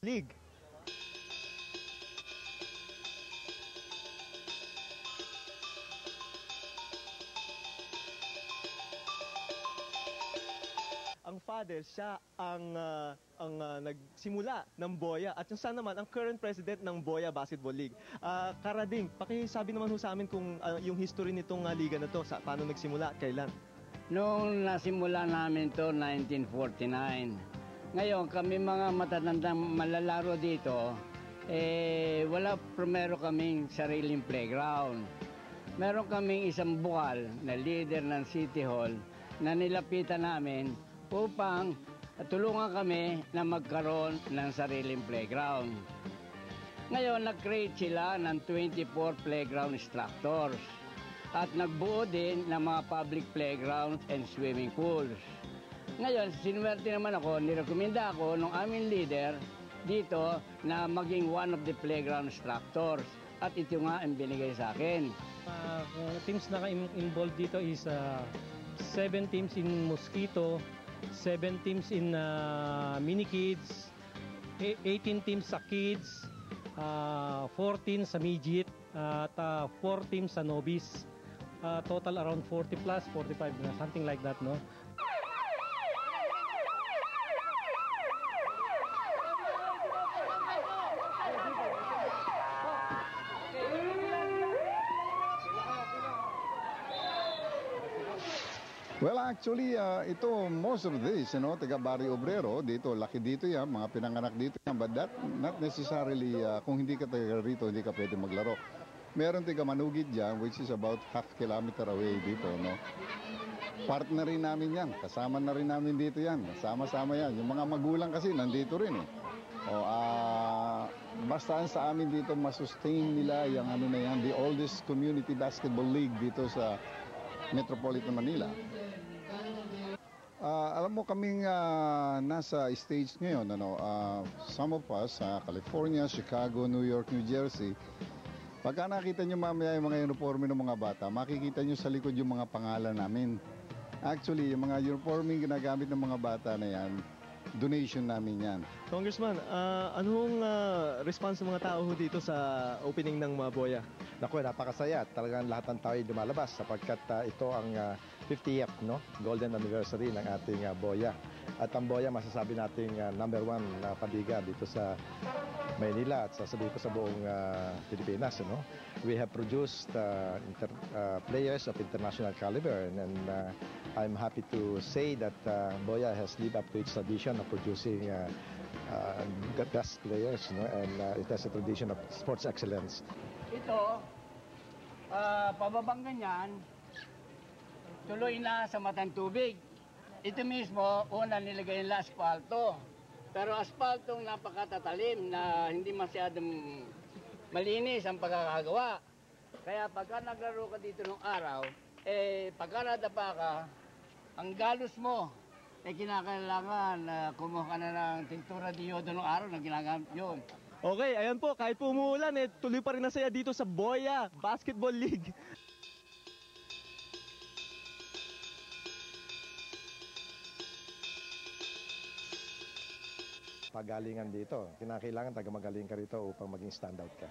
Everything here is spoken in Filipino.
League. Ang father, siya ang nagsimula ng Boya at yung son naman ang current president ng Boya Basketball League. Karading, pakisabi naman ho sa amin kung yung history nitong liga na to, paano nagsimula, kailan? Noong nasimula namin to 1949. Ngayon, kami mga matatandang malalaro dito, wala primero kaming sariling playground. Meron kaming isang bukal na leader ng City Hall na nilapitan namin upang tulungan kami na magkaroon ng sariling playground. Ngayon, nag-create sila ng 24 playground structures at nagbuo din ng mga public playgrounds and swimming pools. Ngayon, sinuwerte naman ako, nirekomenda ako ng aming leader dito na maging one of the playground structures at ito nga ang binigay sa akin. Teams na involved dito is 7 teams in Mosquito, 7 teams in mini kids, 18 teams sa kids, 14 sa midget, at 4 teams sa novice. Total around 40 plus, 45, something like that, no? Well, actually, ito, most of this, taga Barrio Obrero, dito, laki dito yan, mga pinanganak dito yan, but that not necessarily, kung hindi ka taga rito, hindi ka pwede maglaro. Meron taga Manugid dyan, which is about half kilometer away dito, no? Partner rin namin yan, kasama na rin namin dito yan, sama-sama yan. Yung mga magulang kasi, nandito rin, eh. Basta sa amin dito, masustain nila yung ano na yan, the oldest community basketball league dito sa Metropolitan Manila. Alam mo kaming nasa stage ngayon, some of us sa California, Chicago, New York, New Jersey, pagka nakita nyo mamaya yung mga uniforme ng mga bata, makikita nyo sa likod yung mga pangalan namin. Actually, yung mga uniforme ginagamit ng mga bata na yan, donation namin yan. Congressman, anong response ng mga tao dito sa opening ng Boya? Naku, napakasaya. Talagang lahat ng tao ay lumalabas sapagkat ito ang 50th golden anniversary ng ating Boya. At ang Boya, masasabi nating number 1 na paliga dito sa Maynila at sa buong Pilipinas. We have produced players of international caliber, and I'm happy to say that Boya has lived up to its tradition of producing the best players, and it has a tradition of sports excellence. Ito, pababang ganyan, tuloy na sa matang tubig. Ito mismo, una nilagay nila asfalto. Pero asfaltong napakatatalim na hindi masyadong malinis ang pagkakagawa. Kaya pagka naglaro ka dito ng araw, pagka nadapa ka, ang galos mo, kinakailangan kumuha ka na ng tintura de yodo ng araw na ginagamit yun. Okay, ayan po, kahit po umuulan, tuloy pa rin ang saya dito sa Boya Basketball League. Pagalingan dito, kinakailangan taga magaling ka rito upang maging standout ka.